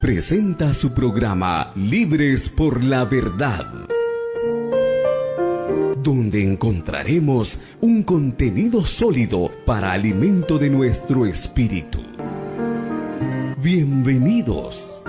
Presenta su programa Libres por la Verdad, donde encontraremos un contenido sólido para alimento de nuestro espíritu. Bienvenidos.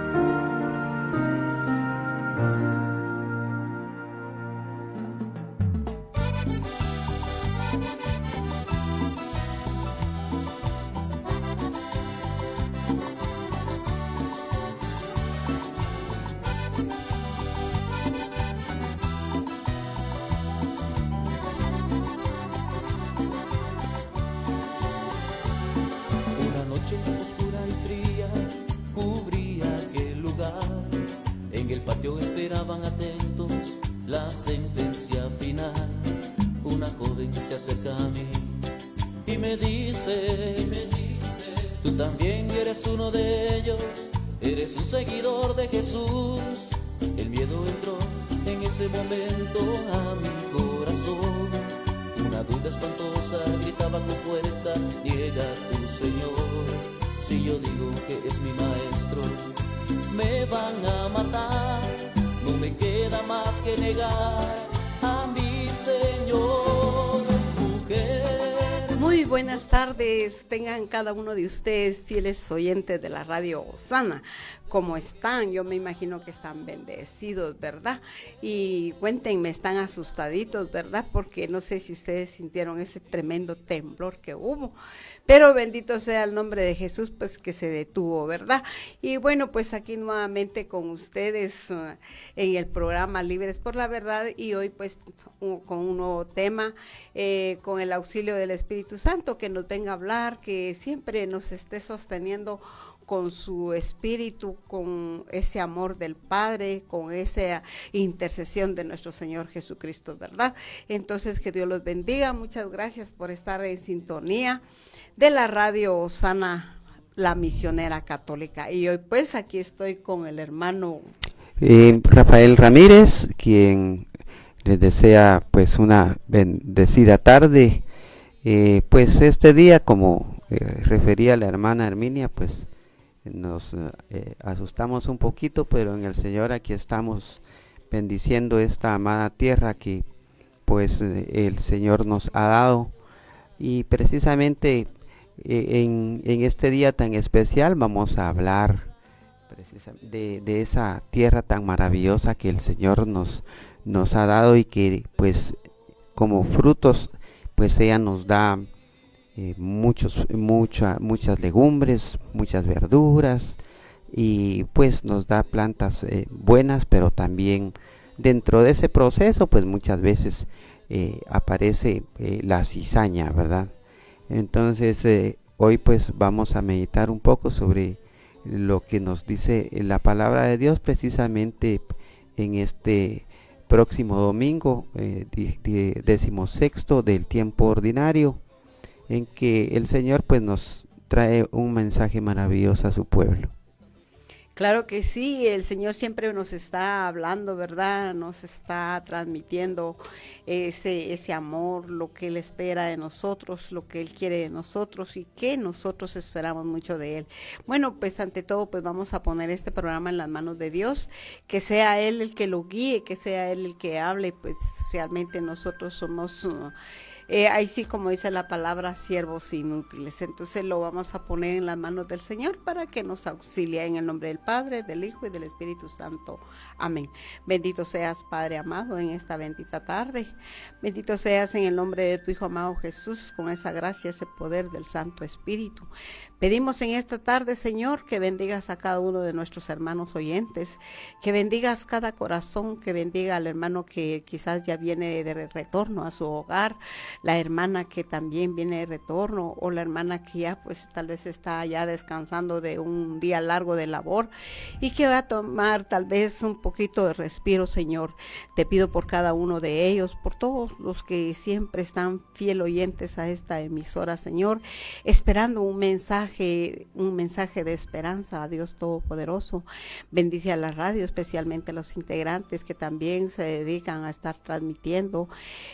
Tengan cada uno de ustedes, fieles oyentes de la radio Osana, ¿cómo están? Yo me imagino que están bendecidos, ¿verdad? Y cuéntenme, están asustaditos, ¿verdad? Porque no sé si ustedes sintieron ese tremendo temblor que hubo, pero bendito sea el nombre de Jesús, pues que se detuvo, ¿verdad? Y bueno, pues aquí nuevamente con ustedes en el programa Libres por la Verdad, y hoy pues con un nuevo tema, con el auxilio del Espíritu Santo, que nos venga a hablar, que siempre nos esté sosteniendo con su espíritu, con ese amor del Padre, con esa intercesión de nuestro Señor Jesucristo, ¿verdad? Entonces, que Dios los bendiga. Muchas gracias por estar en sintonía de la radio Osana, la misionera católica. Y hoy pues aquí estoy con el hermano Rafael Ramírez, quien les desea pues una bendecida tarde. Pues este día, como refería la hermana Herminia, pues nos asustamos un poquito, pero en el Señor aquí estamos bendiciendo esta amada tierra que pues el Señor nos ha dado, y precisamente en este día tan especial vamos a hablar de esa tierra tan maravillosa que el Señor nos ha dado, y que pues como frutos pues ella nos da muchas legumbres, muchas verduras, y pues nos da plantas buenas, pero también dentro de ese proceso pues muchas veces aparece la cizaña, ¿verdad? Entonces hoy pues vamos a meditar un poco sobre lo que nos dice la palabra de Dios, precisamente en este próximo domingo, 16º del tiempo ordinario, en que el Señor pues nos trae un mensaje maravilloso a su pueblo. Claro que sí, el Señor siempre nos está hablando, ¿verdad? Nos está transmitiendo ese amor, lo que Él espera de nosotros, lo que Él quiere de nosotros y que nosotros esperamos mucho de Él. Bueno, pues ante todo, pues vamos a poner este programa en las manos de Dios, que sea Él el que lo guíe, que sea Él el que hable, pues realmente nosotros somos... ahí sí, como dice la palabra, siervos inútiles. Entonces lo vamos a poner en las manos del Señor para que nos auxilie, en el nombre del Padre, del Hijo y del Espíritu Santo. Amén. Bendito seas, Padre amado, en esta bendita tarde. Bendito seas en el nombre de tu Hijo amado Jesús, con esa gracia, ese poder del Santo Espíritu. Pedimos en esta tarde, Señor, que bendigas a cada uno de nuestros hermanos oyentes, que bendigas cada corazón, que bendiga al hermano que quizás ya viene de retorno a su hogar, la hermana que también viene de retorno, o la hermana que ya pues tal vez está ya descansando de un día largo de labor y que va a tomar tal vez un poquito de respiro, Señor. Te pido por cada uno de ellos, por todos los que siempre están fiel oyentes a esta emisora, Señor, esperando un mensaje de esperanza a Dios Todopoderoso. Bendice a la radio, especialmente a los integrantes que también se dedican a estar transmitiendo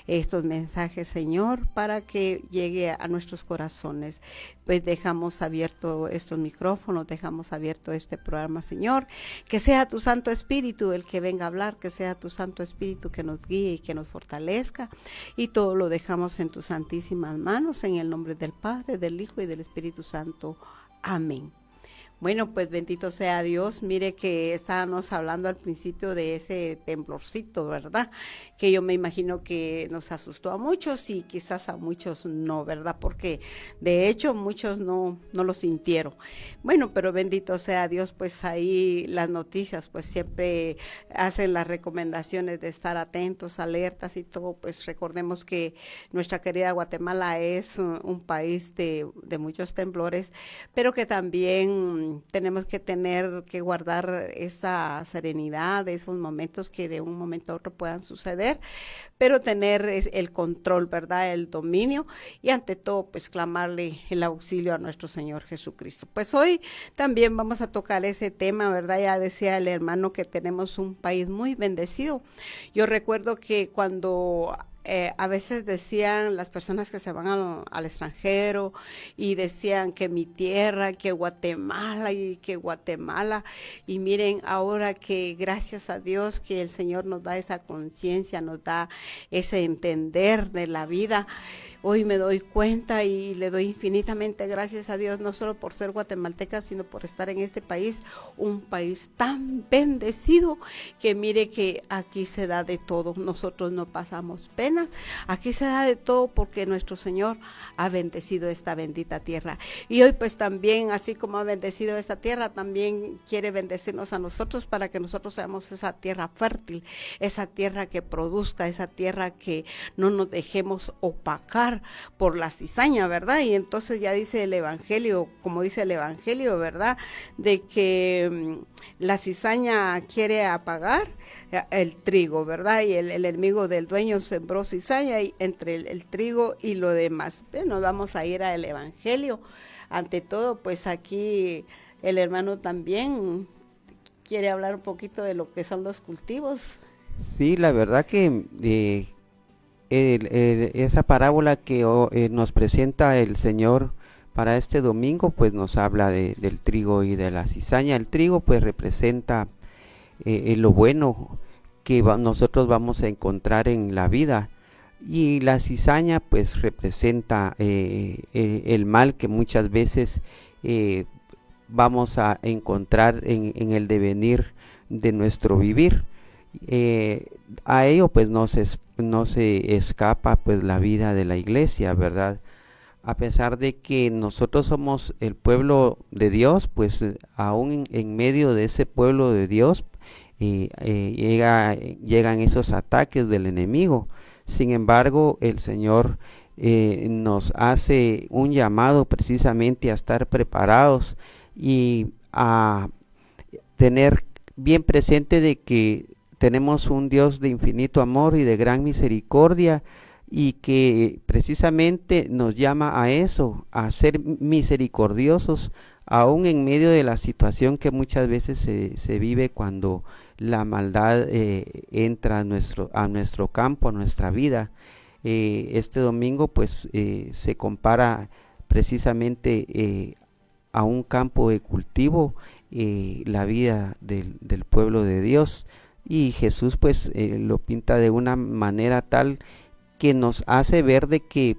estos mensajes, Señor. Señor para que llegue a nuestros corazones. Pues dejamos abierto estos micrófonos, dejamos abierto este programa, Señor. Que sea tu Santo Espíritu el que venga a hablar, que sea tu Santo Espíritu que nos guíe y que nos fortalezca. Y todo lo dejamos en tus santísimas manos, en el nombre del Padre, del Hijo y del Espíritu Santo. Amén. Bueno, pues bendito sea Dios. Mire que estábamos hablando al principio de ese temblorcito, ¿verdad? Que yo me imagino que nos asustó a muchos y quizás a muchos no, ¿verdad? Porque de hecho muchos no lo sintieron. Bueno, pero bendito sea Dios, pues ahí las noticias pues siempre hacen las recomendaciones de estar atentos, alertas y todo. Pues recordemos que nuestra querida Guatemala es un país de muchos temblores, pero que también tenemos que guardar esa serenidad, esos momentos que de un momento a otro puedan suceder, pero tener el control, ¿verdad? El dominio y ante todo, pues clamarle el auxilio a nuestro Señor Jesucristo. Pues hoy también vamos a tocar ese tema, ¿verdad? Ya decía el hermano que tenemos un país muy bendecido. Yo recuerdo que cuando a veces decían las personas que se van al extranjero y decían que mi tierra, que Guatemala y miren ahora que gracias a Dios que el Señor nos da esa conciencia, nos da ese entender de la vida. Hoy me doy cuenta y le doy infinitamente gracias a Dios, no solo por ser guatemalteca, sino por estar en este país, un país tan bendecido que mire que aquí se da de todo. Nosotros no pasamos penas, aquí se da de todo porque nuestro Señor ha bendecido esta bendita tierra. Y hoy pues también, así como ha bendecido esta tierra, también quiere bendecirnos a nosotros para que nosotros seamos esa tierra fértil, esa tierra que produzca, esa tierra que no nos dejemos opacar por la cizaña, ¿verdad? Y entonces ya dice el Evangelio, como dice el Evangelio, ¿verdad? De que la cizaña quiere apagar el trigo, ¿verdad? Y el enemigo del dueño sembró cizaña y entre el trigo y lo demás. Bueno, vamos a ir al Evangelio. Ante todo, pues aquí el hermano también quiere hablar un poquito de lo que son los cultivos. Sí, la verdad que esa parábola que nos presenta el Señor para este domingo, pues nos habla del trigo y de la cizaña. El trigo pues representa lo bueno que nosotros vamos a encontrar en la vida, y la cizaña pues representa el mal que muchas veces vamos a encontrar en el devenir de nuestro vivir. A ello pues no se escapa pues la vida de la iglesia, ¿verdad? A pesar de que nosotros somos el pueblo de Dios, pues aún en medio de ese pueblo de Dios llegan esos ataques del enemigo. Sin embargo, el Señor nos hace un llamado precisamente a estar preparados y a tener bien presente de que tenemos un Dios de infinito amor y de gran misericordia, y que precisamente nos llama a eso, a ser misericordiosos, aún en medio de la situación que muchas veces se vive cuando la maldad entra a nuestro campo, a nuestra vida. Este domingo pues se compara precisamente a un campo de cultivo, la vida del pueblo de Dios. Y Jesús pues lo pinta de una manera tal que nos hace ver de que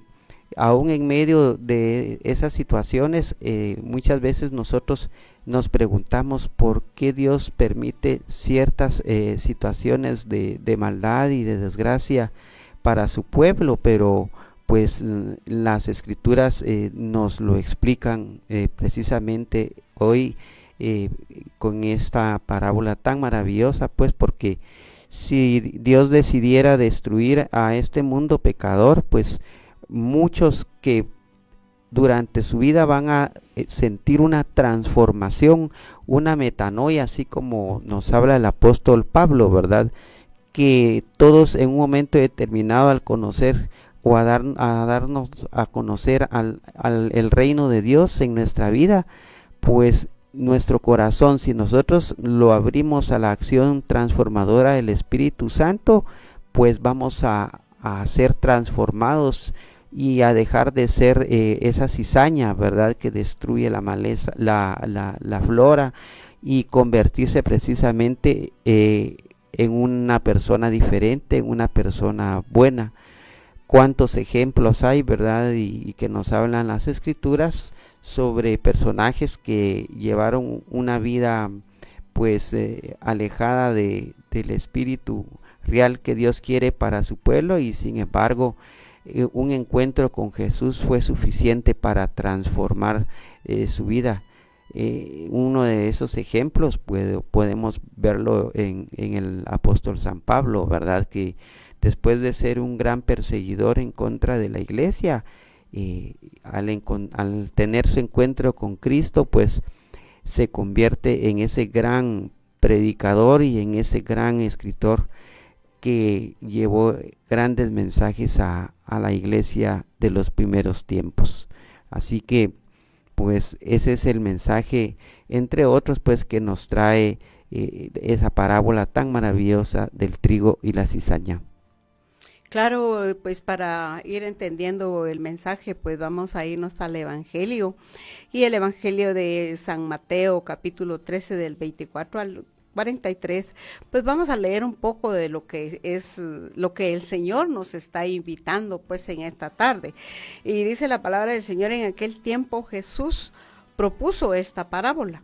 aún en medio de esas situaciones muchas veces nosotros nos preguntamos por qué Dios permite ciertas situaciones de maldad y de desgracia para su pueblo, pero pues las escrituras nos lo explican precisamente hoy con esta parábola tan maravillosa, pues porque si Dios decidiera destruir a este mundo pecador, pues muchos que durante su vida van a sentir una transformación, una metanoia, así como nos habla el apóstol Pablo, ¿verdad? Que todos en un momento determinado al conocer o a darnos a conocer el reino de Dios en nuestra vida, pues nuestro corazón, si nosotros lo abrimos a la acción transformadora del Espíritu Santo, pues vamos a a ser transformados y a dejar de ser esa cizaña, ¿verdad?, que destruye la maleza, la flora, y convertirse precisamente en una persona diferente, en una persona buena. Cuántos ejemplos hay, ¿verdad?, y que nos hablan las escrituras sobre personajes que llevaron una vida pues alejada del espíritu real que Dios quiere para su pueblo, y sin embargo un encuentro con Jesús fue suficiente para transformar su vida. Uno de esos ejemplos podemos verlo en el apóstol San Pablo, ¿verdad?, que después de ser un gran perseguidor en contra de la iglesia, al tener su encuentro con Cristo, pues se convierte en ese gran predicador y en ese gran escritor que llevó grandes mensajes a la iglesia de los primeros tiempos. Así que pues ese es el mensaje, entre otros, pues que nos trae esa parábola tan maravillosa del trigo y la cizaña. Claro, pues para ir entendiendo el mensaje, pues vamos a irnos al Evangelio. Y el Evangelio de San Mateo, capítulo 13, del 24 al 43, pues vamos a leer un poco de lo que es lo que el Señor nos está invitando pues en esta tarde. Y dice la palabra del Señor: en aquel tiempo Jesús propuso esta parábola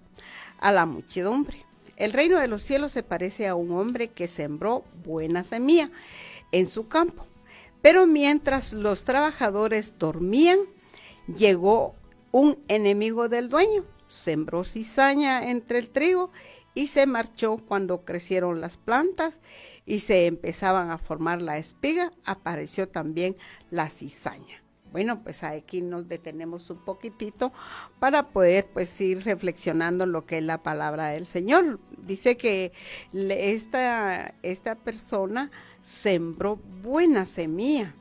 a la muchedumbre. El reino de los cielos se parece a un hombre que sembró buena semilla en su campo. Pero mientras los trabajadores dormían, llegó un enemigo del dueño, sembró cizaña entre el trigo y se marchó. Cuando crecieron las plantas y se empezaban a formar la espiga, apareció también la cizaña. Bueno, pues aquí nos detenemos un poquitito para poder pues ir reflexionando en lo que es la palabra del Señor. Dice que esta persona sembró buena semilla,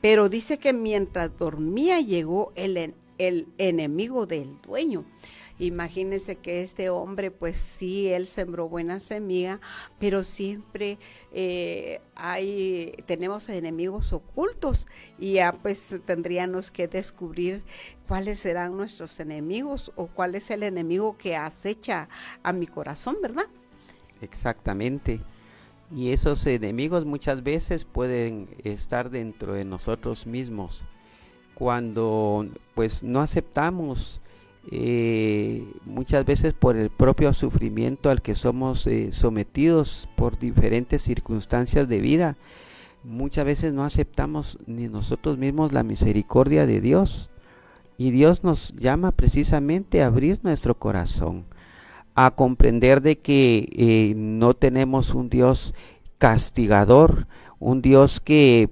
pero dice que mientras dormía llegó el enemigo del dueño. Imagínense que este hombre, pues sí, él sembró buena semilla, pero siempre tenemos enemigos ocultos, y ya pues tendríamos que descubrir cuáles serán nuestros enemigos, o cuál es el enemigo que acecha a mi corazón, ¿verdad? Exactamente. Y esos enemigos muchas veces pueden estar dentro de nosotros mismos. Cuando pues no aceptamos, muchas veces por el propio sufrimiento al que somos sometidos por diferentes circunstancias de vida, muchas veces no aceptamos ni nosotros mismos la misericordia de Dios. Y Dios nos llama precisamente a abrir nuestro corazón, a comprender de que no tenemos un Dios castigador, un Dios que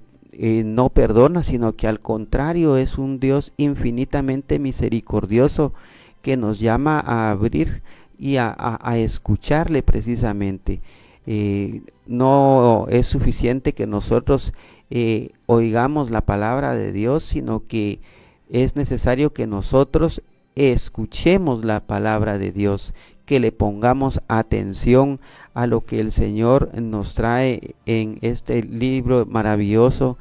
no perdona, sino que al contrario es un Dios infinitamente misericordioso, que nos llama a abrir y a escucharle precisamente. No es suficiente que nosotros oigamos la palabra de Dios, sino que es necesario que nosotros escuchemos la palabra de Dios, que le pongamos atención a lo que el Señor nos trae en este libro maravilloso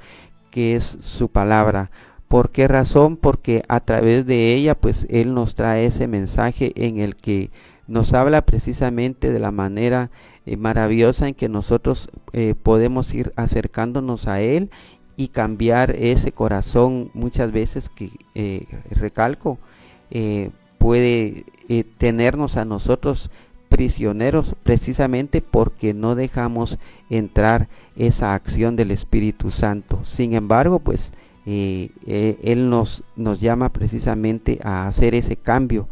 que es su palabra. ¿Por qué razón? Porque a través de ella pues Él nos trae ese mensaje en el que nos habla precisamente de la manera maravillosa en que nosotros podemos ir acercándonos a Él y cambiar ese corazón muchas veces que, recalco, puede tenernos a nosotros prisioneros, precisamente porque no dejamos entrar esa acción del Espíritu Santo. Sin embargo, pues Él nos llama precisamente a hacer ese cambio,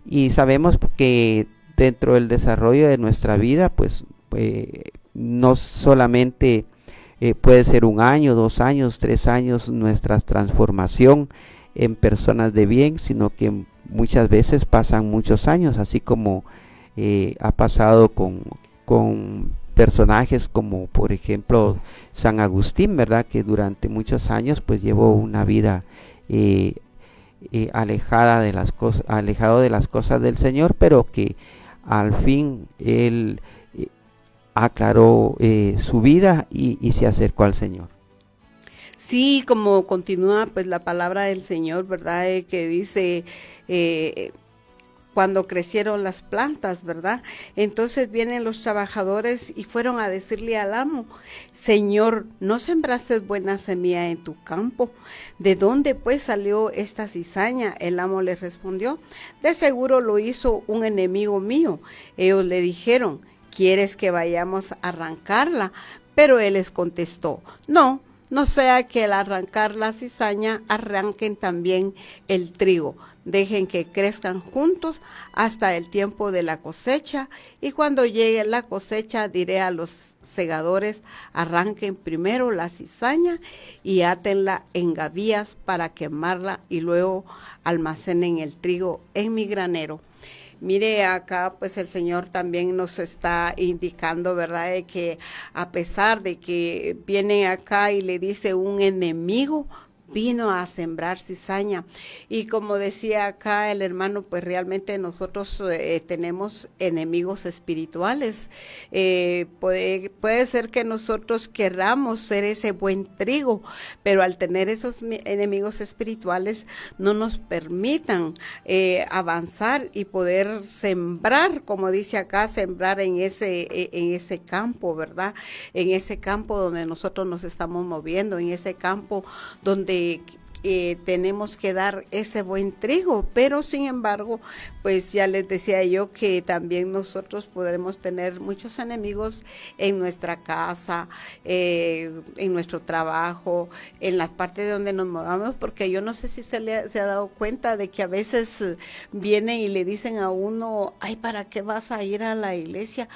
y sabemos que dentro del desarrollo de nuestra vida, pues no solamente puede ser 1 año, 2 años, 3 años nuestra transformación en personas de bien, sino que muchas veces pasan muchos años, así como ha pasado con personajes como por ejemplo San Agustín, ¿verdad?, que durante muchos años pues llevó una vida alejado de las cosas del Señor, pero que al fin él aclaró su vida y se acercó al Señor. Sí, como continúa pues la palabra del Señor, ¿verdad? Que dice, cuando crecieron las plantas, ¿verdad? Entonces vienen los trabajadores y fueron a decirle al amo, Señor, ¿no sembraste buena semilla en tu campo? ¿De dónde pues salió esta cizaña? El amo le respondió, de seguro lo hizo un enemigo mío. Ellos le dijeron, ¿quieres que vayamos a arrancarla? Pero él les contestó, no. No sea que al arrancar la cizaña arranquen también el trigo. Dejen que crezcan juntos hasta el tiempo de la cosecha, y cuando llegue la cosecha diré a los segadores, arranquen primero la cizaña y átenla en gavillas para quemarla, y luego almacenen el trigo en mi granero. Mire, acá pues el Señor también nos está indicando, ¿verdad?, de que a pesar de que viene acá y le dice un enemigo, vino a sembrar cizaña. Y como decía acá el hermano, pues realmente nosotros tenemos enemigos espirituales. Puede ser que nosotros queramos ser ese buen trigo, pero al tener esos enemigos espirituales no nos permitan avanzar y poder sembrar, como dice acá, sembrar en ese campo, ¿verdad? En ese campo donde nosotros nos estamos moviendo, en ese campo donde tenemos que dar ese buen trigo, pero sin embargo, pues ya les decía yo que también nosotros podremos tener muchos enemigos en nuestra casa, en nuestro trabajo, en las partes donde nos movamos, porque yo no sé si se ha dado cuenta de que a veces vienen y le dicen a uno, ay, ¿para qué vas a ir a la iglesia?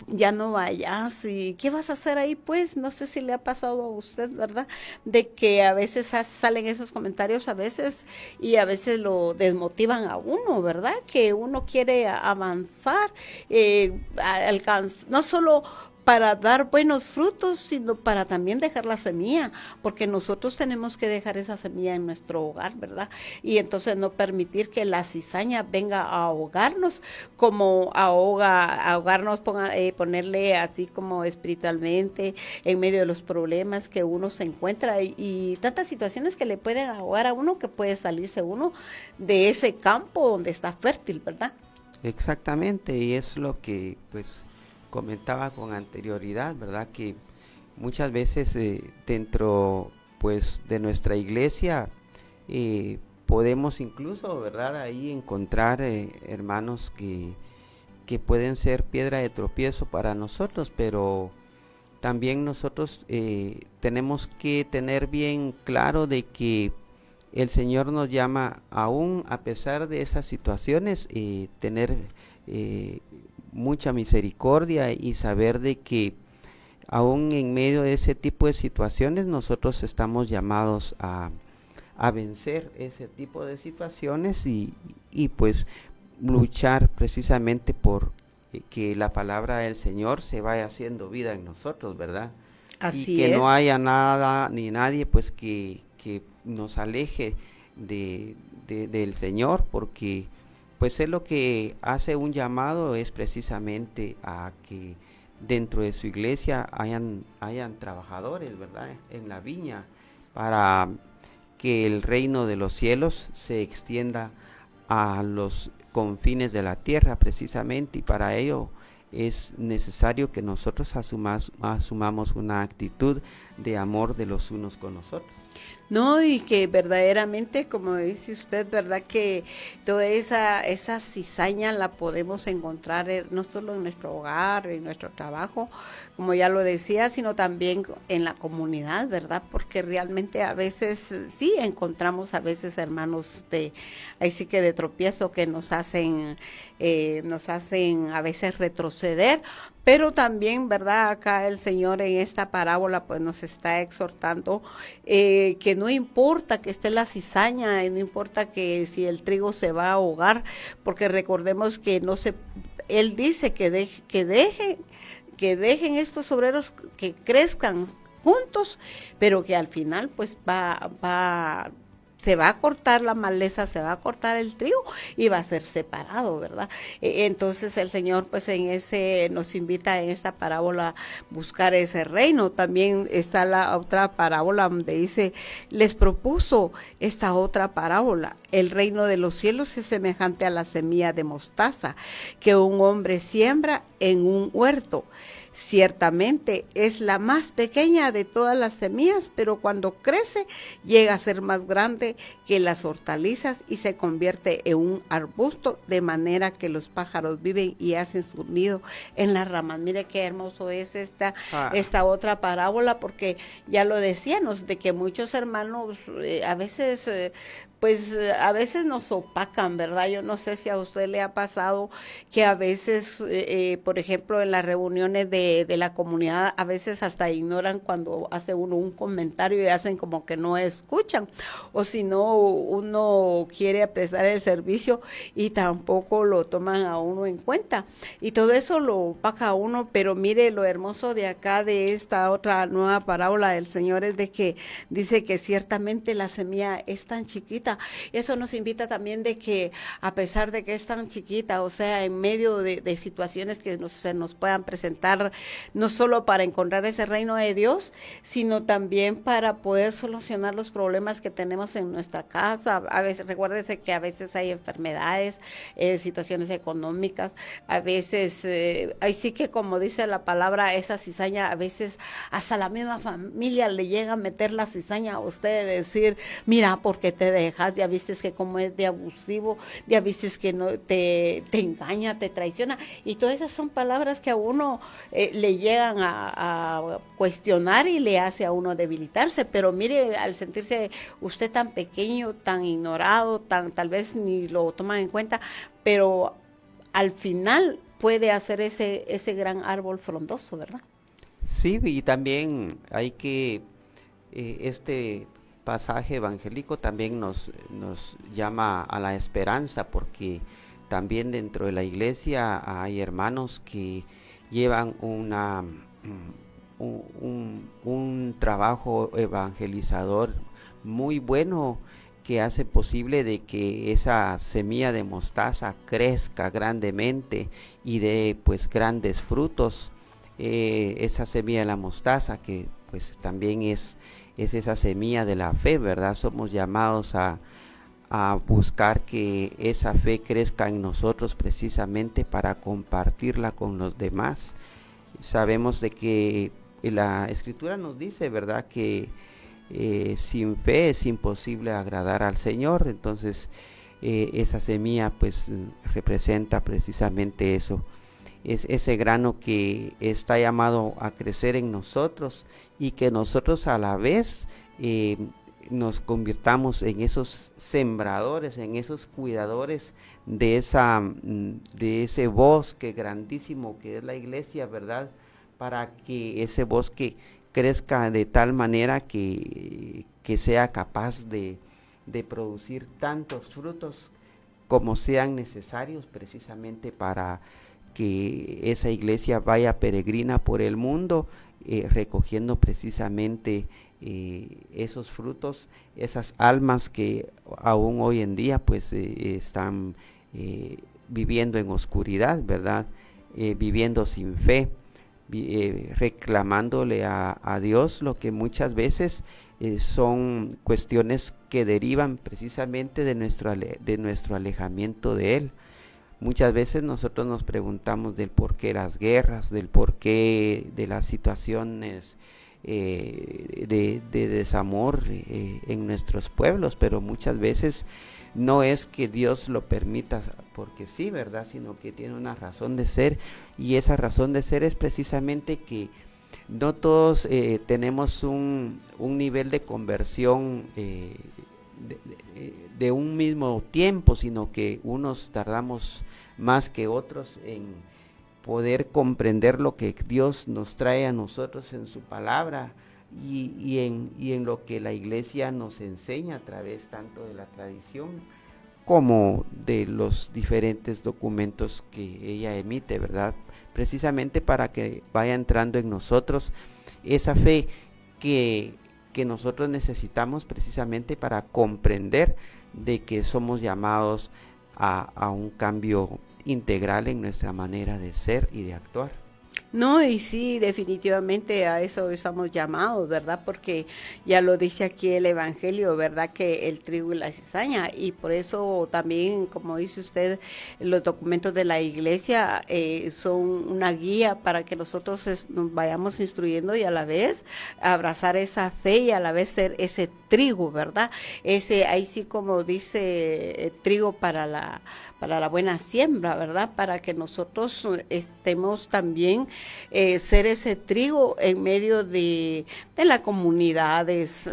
Ya no vayas, y ¿qué vas a hacer ahí? Pues no sé si le ha pasado a usted, ¿verdad? De que a veces salen esos comentarios a veces, y a veces lo desmotivan a uno, ¿verdad? Que uno quiere avanzar, no solo para dar buenos frutos, sino para también dejar la semilla, porque nosotros tenemos que dejar esa semilla en nuestro hogar, ¿verdad? Y entonces no permitir que la cizaña venga a ahogarnos, como ahogarnos, ponerle así como espiritualmente en medio de los problemas que uno se encuentra, y tantas situaciones que le pueden ahogar a uno, que puede salirse uno de ese campo donde está fértil, ¿verdad? Exactamente, y es lo que pues comentaba con anterioridad, ¿verdad? Que muchas veces dentro pues de nuestra iglesia podemos incluso, ¿verdad?, ahí encontrar hermanos que pueden ser piedra de tropiezo para nosotros, pero también nosotros tenemos que tener bien claro de que el Señor nos llama, aún a pesar de esas situaciones, tener mucha misericordia y saber de que aún en medio de ese tipo de situaciones nosotros estamos llamados a vencer ese tipo de situaciones y pues luchar precisamente por que la palabra del Señor se vaya haciendo vida en nosotros, ¿verdad? Así y que es. no haya nada ni nadie pues que nos aleje del Señor, porque pues es lo que hace un llamado, es precisamente a que dentro de su iglesia hayan trabajadores, ¿verdad?, en la viña, para que el reino de los cielos se extienda a los confines de la tierra precisamente, y para ello es necesario que nosotros asumamos una actitud de amor de los unos con los otros. No, y que verdaderamente, como dice usted, ¿verdad?, que toda esa cizaña la podemos encontrar no solo en nuestro hogar, en nuestro trabajo, como ya lo decía, sino también en la comunidad, ¿verdad? Porque realmente a veces sí encontramos a veces hermanos ahí sí que de tropiezo, que nos hacen a veces retroceder. Pero también, ¿verdad?, acá el Señor en esta parábola pues nos está exhortando que no importa que esté la cizaña, no importa que si el trigo se va a ahogar, porque recordemos que Él dice que dejen estos obreros que crezcan juntos, pero que al final pues va se va a cortar la maleza, se va a cortar el trigo y va a ser separado, ¿verdad? Entonces el Señor pues nos invita en esta parábola a buscar ese reino. También está la otra parábola donde dice, les propuso esta otra parábola: el reino de los cielos es semejante a la semilla de mostaza que un hombre siembra en un huerto. Ciertamente es la más pequeña de todas las semillas, pero cuando crece llega a ser más grande que las hortalizas y se convierte en un arbusto, de manera que los pájaros viven y hacen su nido en las ramas. Mire qué hermoso es esta otra parábola, porque ya lo decíamos, de que muchos hermanos a veces a veces nos opacan, ¿verdad? Yo no sé si a usted le ha pasado que a veces, por ejemplo, en las reuniones de la comunidad, a veces hasta ignoran cuando hace uno un comentario y hacen como que no escuchan, o si no, uno quiere prestar el servicio y tampoco lo toman a uno en cuenta, y todo eso lo opaca a uno. Pero mire, lo hermoso de acá, de esta otra nueva parábola del Señor, es de que dice que ciertamente la semilla es tan chiquita. Eso nos invita también de que, a pesar de que es tan chiquita, o sea, en medio de situaciones que se nos puedan presentar, no solo para encontrar ese reino de Dios, sino también para poder solucionar los problemas que tenemos en nuestra casa. A veces, recuérdese que a veces hay enfermedades, situaciones económicas, a veces, ahí sí que, como dice la palabra, esa cizaña, a veces hasta la misma familia le llega a meter la cizaña a usted, de decir, mira, ¿por qué te dejas? Ya viste que como es de abusivo, ya viste que no te engaña, te traiciona, y todas esas son palabras que a uno le llegan a cuestionar y le hace a uno debilitarse. Pero mire, al sentirse usted tan pequeño, tan ignorado, tal vez ni lo toman en cuenta, pero al final puede hacer ese gran árbol frondoso, ¿verdad? Sí, y también hay que, este pasaje evangélico también nos llama a la esperanza, porque también dentro de la iglesia hay hermanos que llevan un trabajo evangelizador muy bueno, que hace posible de que esa semilla de mostaza crezca grandemente y dé pues grandes frutos. Esa semilla de la mostaza, que pues también es esa semilla de la fe, ¿verdad? Somos llamados a buscar que esa fe crezca en nosotros, precisamente para compartirla con los demás. Sabemos de que la Escritura nos dice, ¿verdad?, que sin fe es imposible agradar al Señor. Entonces esa semilla pues representa precisamente eso. Es ese grano que está llamado a crecer en nosotros, y que nosotros a la vez nos convirtamos en esos sembradores, en esos cuidadores de ese bosque grandísimo que es la iglesia, ¿verdad? Para que ese bosque crezca de tal manera que sea capaz de producir tantos frutos como sean necesarios, precisamente para que esa iglesia vaya peregrina por el mundo, recogiendo precisamente esos frutos, esas almas que aún hoy en día pues están viviendo en oscuridad, ¿verdad? Viviendo sin fe, reclamándole a Dios lo que muchas veces son cuestiones que derivan precisamente de nuestro alejamiento de Él. Muchas veces nosotros nos preguntamos del por qué las guerras, del por qué de las situaciones de desamor en nuestros pueblos, pero muchas veces no es que Dios lo permita porque sí, ¿verdad?, sino que tiene una razón de ser, y esa razón de ser es precisamente que no todos tenemos un nivel de conversión de un mismo tiempo, sino que unos tardamos más que otros en poder comprender lo que Dios nos trae a nosotros en su palabra, y en lo que la iglesia nos enseña a través tanto de la tradición como de los diferentes documentos que ella emite, ¿verdad? Precisamente para que vaya entrando en nosotros esa fe que que nosotros necesitamos precisamente para comprender de que somos llamados a un cambio integral en nuestra manera de ser y de actuar. No, y sí, definitivamente a eso estamos llamados, ¿verdad? Porque ya lo dice aquí el Evangelio, ¿verdad? Que el trigo y la cizaña, y por eso también, como dice usted, los documentos de la iglesia son una guía para que nosotros nos vayamos instruyendo y a la vez abrazar esa fe y a la vez ser ese trigo, ¿verdad? Ahí sí, como dice, trigo para la buena siembra, ¿verdad? Para que nosotros estemos también, ser ese trigo en medio de las comunidades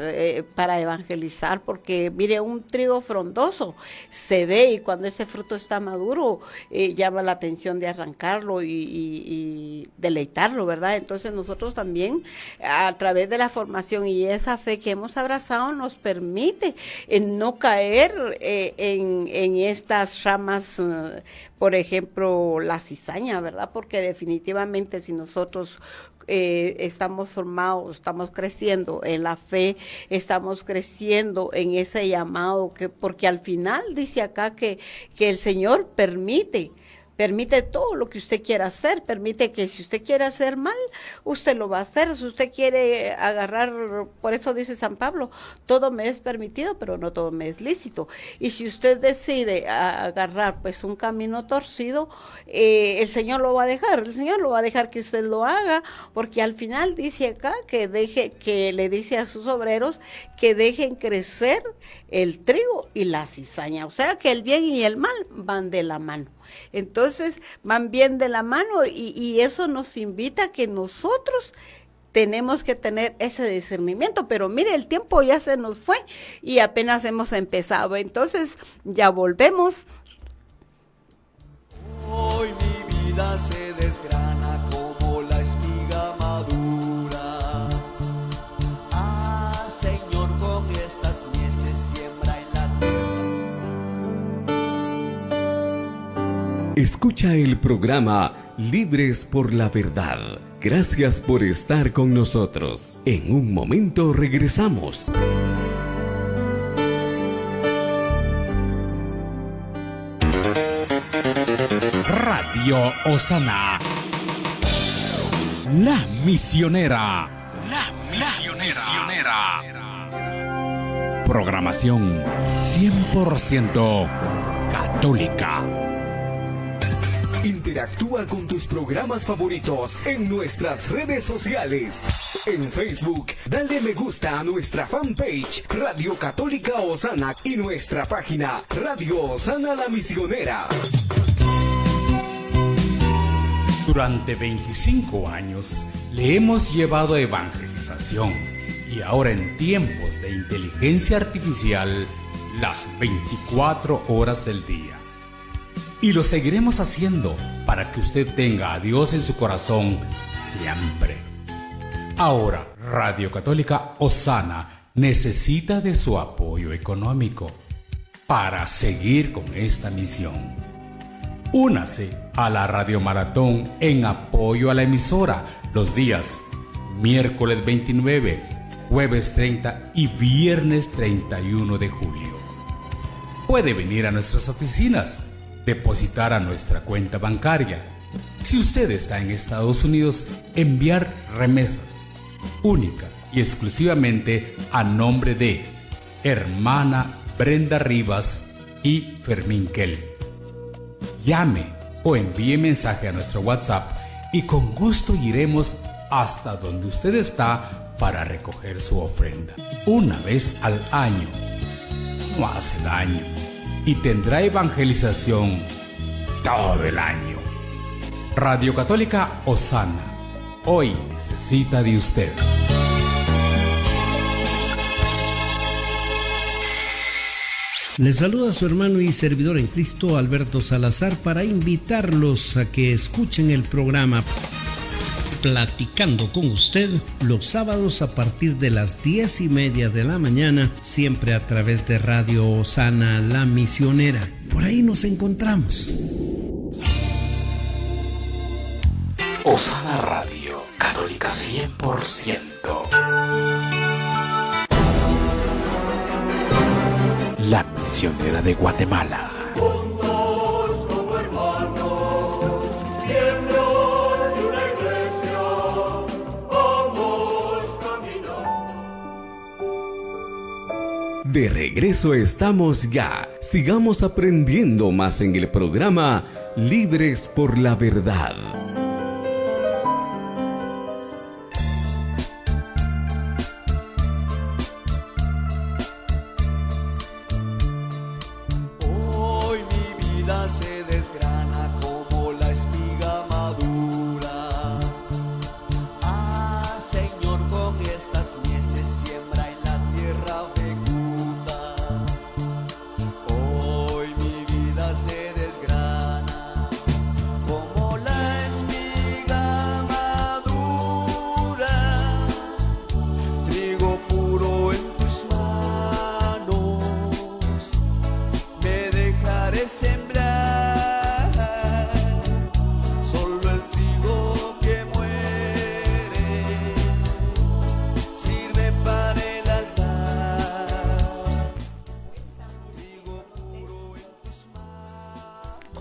para evangelizar, porque mire, un trigo frondoso se ve y cuando ese fruto está maduro llama la atención de arrancarlo y deleitarlo, ¿verdad? Entonces nosotros también a través de la formación y esa fe que hemos abrazado nos permite no caer en estas ramas, por ejemplo, la cizaña, ¿verdad? Porque definitivamente si nosotros estamos formados, estamos creciendo en la fe, estamos creciendo en ese llamado, porque al final dice acá que el Señor permite todo lo que usted quiera hacer, permite que si usted quiere hacer mal, usted lo va a hacer. Si usted quiere agarrar, por eso dice San Pablo, todo me es permitido, pero no todo me es lícito. Y si usted decide agarrar pues un camino torcido, el Señor lo va a dejar, el Señor lo va a dejar que usted lo haga, porque al final dice acá que le dice a sus obreros que dejen crecer el trigo y la cizaña, o sea que el bien y el mal van de la mano. Entonces van bien de la mano y eso nos invita a que nosotros tenemos que tener ese discernimiento, pero mire, el tiempo ya se nos fue y apenas hemos empezado, entonces ya volvemos. Hoy mi vida se desgrana como la espiga madura. Ah, Señor, con estas mieses siembra en la tierra. Escucha el programa Libres por la Verdad. Gracias por estar con nosotros. En un momento regresamos. Radio Osana. La misionera. La misionera. Programación 100% católica. Interactúa con tus programas favoritos en nuestras redes sociales. En Facebook, dale me gusta a nuestra fanpage Radio Católica Osana y nuestra página Radio Osana La Misionera. Durante 25 años le hemos llevado evangelización y ahora en tiempos de inteligencia artificial, las 24 horas del día. Y lo seguiremos haciendo para que usted tenga a Dios en su corazón siempre. Ahora, Radio Católica Osana necesita de su apoyo económico para seguir con esta misión. Únase a la Radio Maratón en apoyo a la emisora los días miércoles 29, jueves 30 y viernes 31 de julio. Puede venir a nuestras oficinas, depositar a nuestra cuenta bancaria. Si usted está en Estados Unidos, enviar remesas, única y exclusivamente a nombre de hermana Brenda Rivas y Fermín Kell. Llame o envíe mensaje a nuestro WhatsApp y con gusto iremos hasta donde usted está para recoger su ofrenda. Una vez al año, no hace daño, y tendrá evangelización todo el año. Radio Católica Osana, hoy necesita de usted. Les saluda su hermano y servidor en Cristo, Alberto Salazar, para invitarlos a que escuchen el programa Platicando con usted los sábados a partir de las 10:30 de la mañana, siempre a través de Radio Osana La Misionera. Por ahí nos encontramos. Osana Radio, católica 100%. la misionera de Guatemala. De regreso estamos ya. Sigamos aprendiendo más en el programa Libres por la Verdad. Hoy mi vida se desgrana como la espiga madura. Ah, Señor, con estas mieses siembra en la tierra fecunda. Hoy mi vida se desgrana como la espiga madura. Trigo puro en tus manos, me dejaré sembrar. Solo el trigo que muere sirve para el altar. Trigo puro en tus manos.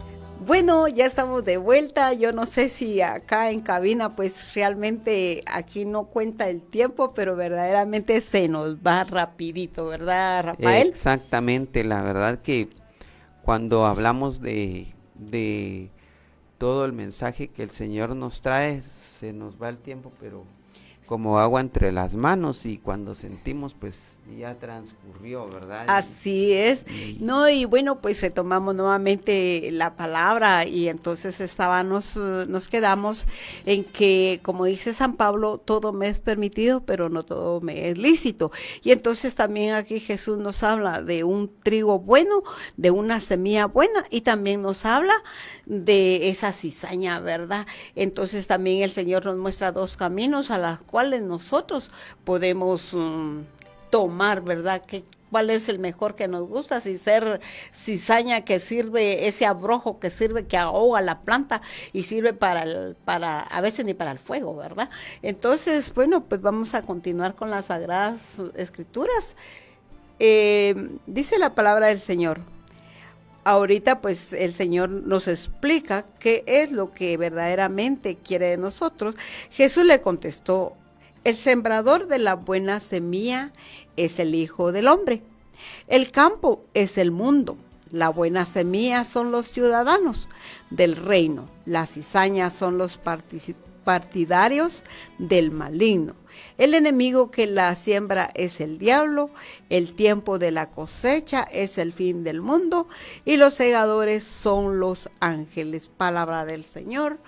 Bueno, ya estamos de vuelta. Yo no sé si acá en cabina, pues realmente aquí no cuenta el tiempo, pero verdaderamente se nos va rapidito, ¿verdad, Rafael? Exactamente, la verdad que cuando hablamos de todo el mensaje que el Señor nos trae, se nos va el tiempo, pero como agua entre las manos, y cuando sentimos, pues ya transcurrió, ¿verdad? Así es, no, y bueno, pues retomamos nuevamente la palabra, y entonces nos quedamos en que, como dice San Pablo, todo me es permitido, pero no todo me es lícito. Y entonces también aquí Jesús nos habla de un trigo bueno, de una semilla buena, y también nos habla de esa cizaña, ¿verdad? Entonces también el Señor nos muestra dos caminos a los cuales nosotros podemos tomar, ¿verdad? ¿Cuál es el mejor que nos gusta? Si ser cizaña que sirve, ese abrojo que sirve, que ahoga la planta y sirve para a veces ni para el fuego, ¿verdad? Entonces, bueno, pues vamos a continuar con las Sagradas Escrituras. Dice la palabra del Señor. Ahorita pues el Señor nos explica qué es lo que verdaderamente quiere de nosotros. Jesús le contestó: el sembrador de la buena semilla es el Hijo del Hombre. El campo es el mundo. La buena semilla son los ciudadanos del reino. Las cizañas son los partidarios del maligno. El enemigo que la siembra es el diablo. El tiempo de la cosecha es el fin del mundo. Y los segadores son los ángeles. Palabra del Señor.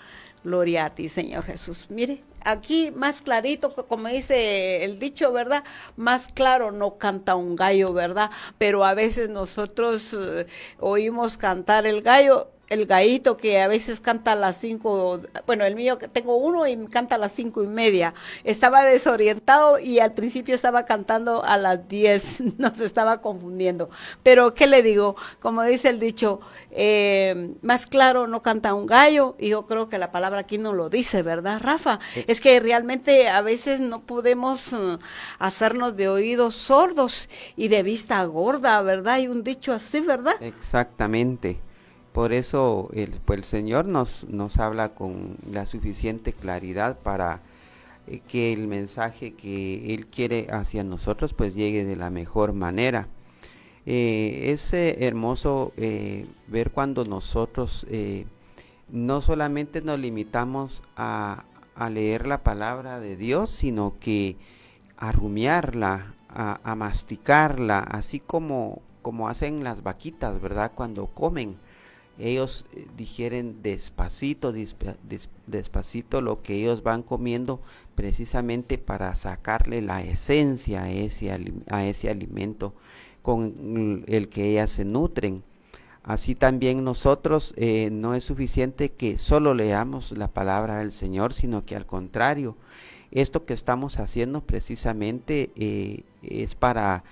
Gloria a ti, Señor Jesús. Mire, aquí más clarito, como dice el dicho, ¿verdad? Más claro no canta un gallo, ¿verdad? Pero a veces nosotros oímos cantar el gallo, el gallito que a veces canta a las 5, bueno, el mío, que tengo uno y canta a las 5:30. Estaba desorientado y al principio estaba cantando a las 10, nos estaba confundiendo. Pero, ¿qué le digo? Como dice el dicho, más claro no canta un gallo, y yo creo que la palabra aquí no lo dice, ¿verdad, Rafa? Es que realmente a veces no podemos hacernos de oídos sordos y de vista gorda, ¿verdad? Hay un dicho así, ¿verdad? Exactamente. Por eso el Señor nos habla con la suficiente claridad para que el mensaje que Él quiere hacia nosotros pues llegue de la mejor manera. Es hermoso ver cuando nosotros no solamente nos limitamos a leer la palabra de Dios, sino que a rumiarla, a masticarla, así como hacen las vaquitas, ¿verdad? Cuando comen. Ellos digieren despacito lo que ellos van comiendo, precisamente para sacarle la esencia a ese alimento con el que ellas se nutren. Así también nosotros no es suficiente que solo leamos la palabra del Señor, sino que al contrario, esto que estamos haciendo precisamente es para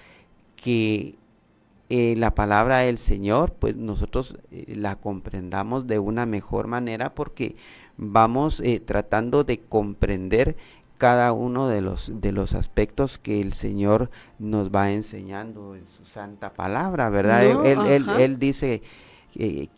que la palabra del Señor, pues nosotros la comprendamos de una mejor manera, porque vamos tratando de comprender cada uno de los aspectos que el Señor nos va enseñando en su santa palabra, ¿verdad? No, Él dice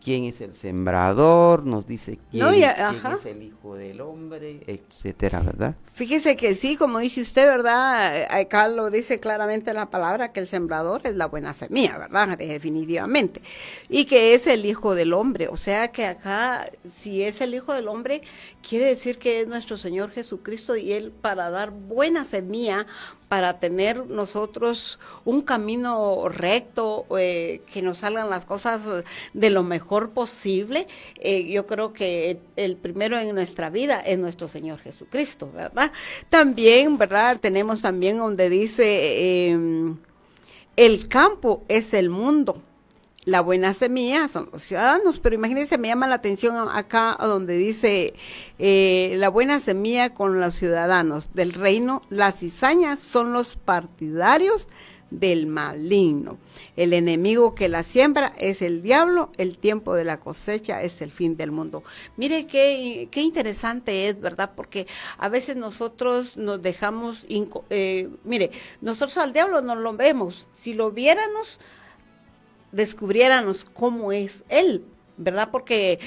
quién es el sembrador, nos dice quién es el Hijo del Hombre, etcétera, ¿verdad? Fíjese que sí, como dice usted, ¿verdad? Acá lo dice claramente la palabra, que el sembrador es la buena semilla, ¿verdad? Definitivamente. Y que es el Hijo del Hombre. O sea que acá, si es el Hijo del Hombre, quiere decir que es nuestro Señor Jesucristo, y Él, para dar buena semilla, para tener nosotros un camino recto, que nos salgan las cosas de lo mejor posible, yo creo que el primero en nuestra vida es nuestro Señor Jesucristo, ¿verdad? También, ¿verdad? Tenemos también donde dice, el campo es el mundo. La buena semilla son los ciudadanos, pero imagínense, me llama la atención acá donde dice la buena semilla con los ciudadanos del reino, las cizañas son los partidarios del maligno. El enemigo que la siembra es el diablo, el tiempo de la cosecha es el fin del mundo. Mire qué interesante es, ¿verdad? Porque a veces nosotros nos dejamos, mire, nosotros al diablo no lo vemos, si lo viéramos, descubriéramos cómo es él, ¿verdad? Porque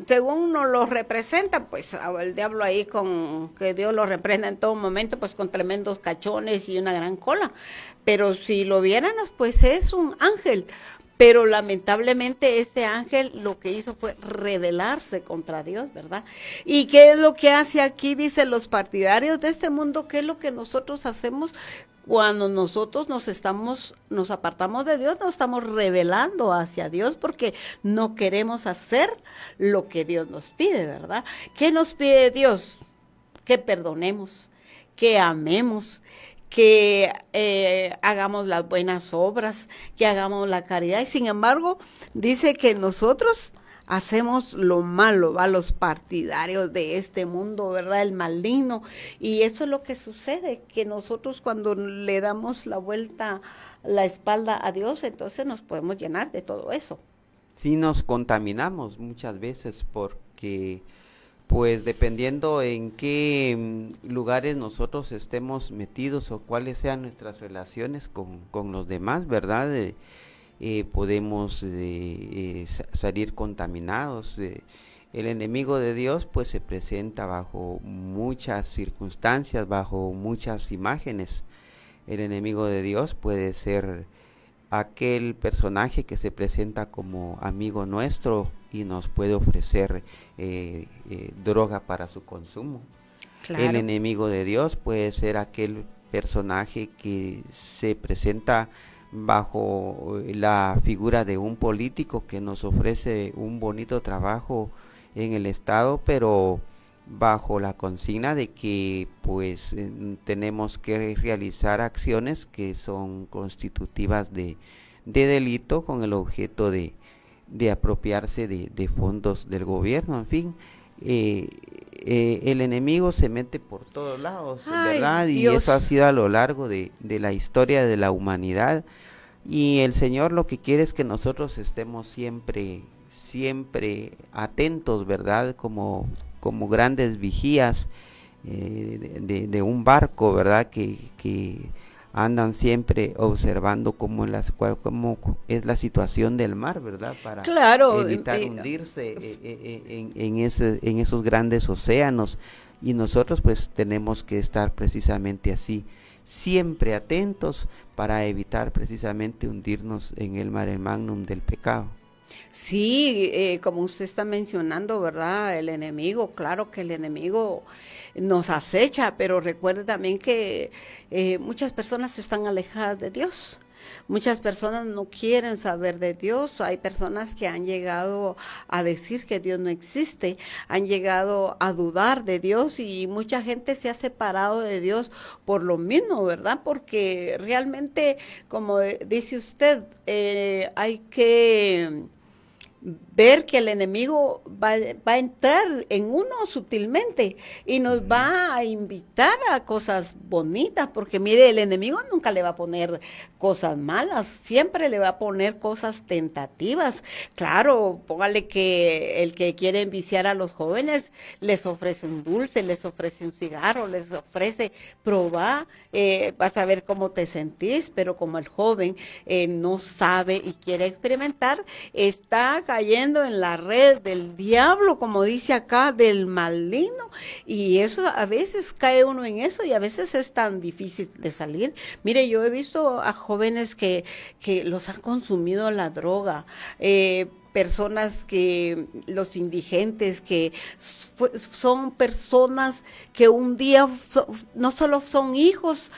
según nos lo representa, pues el diablo ahí, con que Dios lo reprenda en todo momento, pues con tremendos cachones y una gran cola. Pero si lo viéramos, pues es un ángel. Pero lamentablemente este ángel lo que hizo fue rebelarse contra Dios, ¿verdad? ¿Y qué es lo que hace aquí? Dice, los partidarios de este mundo, ¿qué es lo que nosotros hacemos? Cuando nosotros nos apartamos de Dios, nos estamos rebelando hacia Dios, porque no queremos hacer lo que Dios nos pide, ¿verdad? ¿Qué nos pide Dios? Que perdonemos, que amemos, que hagamos las buenas obras, que hagamos la caridad. Y sin embargo, dice que nosotros hacemos lo malo, va, los partidarios de este mundo, ¿verdad? El maligno. Y eso es lo que sucede, que nosotros cuando le damos la vuelta, la espalda a Dios, entonces nos podemos llenar de todo eso. Sí, nos contaminamos muchas veces porque, pues dependiendo en qué lugares nosotros estemos metidos o cuáles sean nuestras relaciones con los demás, ¿verdad? Podemos salir contaminados. El enemigo de Dios pues se presenta bajo muchas circunstancias, bajo muchas imágenes. El enemigo de Dios puede ser aquel personaje que se presenta como amigo nuestro y nos puede ofrecer droga para su consumo. Claro. El enemigo de Dios puede ser aquel personaje que se presenta bajo la figura de un político que nos ofrece un bonito trabajo en el Estado, pero bajo la consigna de que pues tenemos que realizar acciones que son constitutivas de delito con el objeto de apropiarse de fondos del gobierno. En fin, el enemigo se mete por todos lados, ¿verdad? Y eso ha sido a lo largo de la historia de la humanidad, y el Señor lo que quiere es que nosotros estemos siempre atentos, ¿verdad? Como grandes vigías de un barco, ¿verdad? Que andan siempre observando cómo es la situación del mar, ¿verdad? Para evitar hundirse en esos grandes océanos. Y nosotros pues tenemos que estar precisamente así, siempre atentos para evitar precisamente hundirnos en el mare magnum del pecado. Sí, como usted está mencionando, ¿verdad? El enemigo, claro que el enemigo nos acecha, pero recuerde también que muchas personas están alejadas de Dios. Muchas personas no quieren saber de Dios. Hay personas que han llegado a decir que Dios no existe, han llegado a dudar de Dios, y mucha gente se ha separado de Dios por lo mismo, ¿verdad? Porque realmente, como dice usted, hay que ver que el enemigo va a entrar en uno sutilmente y nos va a invitar a cosas bonitas, porque mire, el enemigo nunca le va a poner cosas malas, siempre le va a poner cosas tentativas. Claro, póngale que el que quiere enviciar a los jóvenes les ofrece un dulce, les ofrece un cigarro, les ofrece probar, vas a ver cómo te sentís, pero como el joven no sabe y quiere experimentar, está cayendo en la red del diablo, como dice acá, del maligno, y eso a veces cae uno en eso y a veces es tan difícil de salir. Mire, yo he visto a jóvenes que los han consumido la droga, personas que, los indigentes, que son personas que un día no solo son hijos,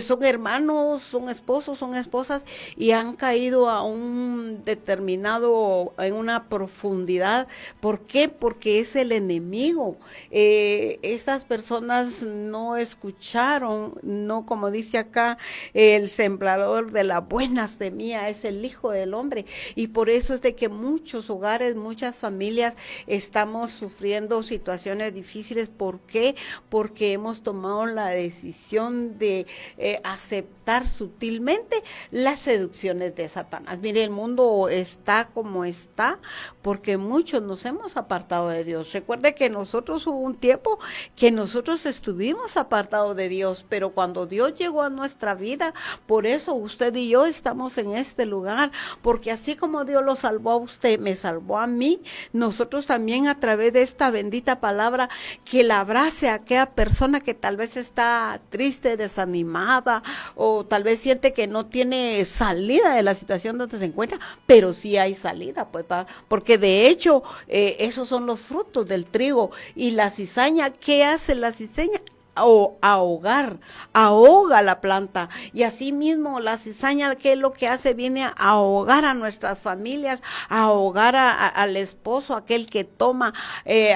son hermanos, son esposos, son esposas, y han caído a un determinado, en una profundidad. ¿Por qué? Porque es el enemigo. Estas personas no escucharon, no, como dice acá, el sembrador de la buena semilla es el Hijo del Hombre, y por eso es de que muchos hogares, muchas familias estamos sufriendo situaciones difíciles. ¿Por qué? Porque hemos tomado la decisión de aceptar sutilmente las seducciones de Satanás. Mire, el mundo está como está porque muchos nos hemos apartado de Dios. Recuerde que nosotros hubo un tiempo que nosotros estuvimos apartados de Dios, pero cuando Dios llegó a nuestra vida, por eso usted y yo estamos en este lugar, porque así como Dios lo salvó a usted, me salvó a mí, nosotros también a través de esta bendita palabra, que la abrace a aquella persona que tal vez está triste, desanimada, o tal vez siente que no tiene salida de la situación donde se encuentra, pero sí hay salida, pues, porque de hecho esos son los frutos del trigo. Y la cizaña, ¿qué hace la cizaña? O ahoga la planta, y así mismo la cizaña, ¿qué es lo que hace? Viene a ahogar a nuestras familias, a ahogar al esposo, aquel que toma,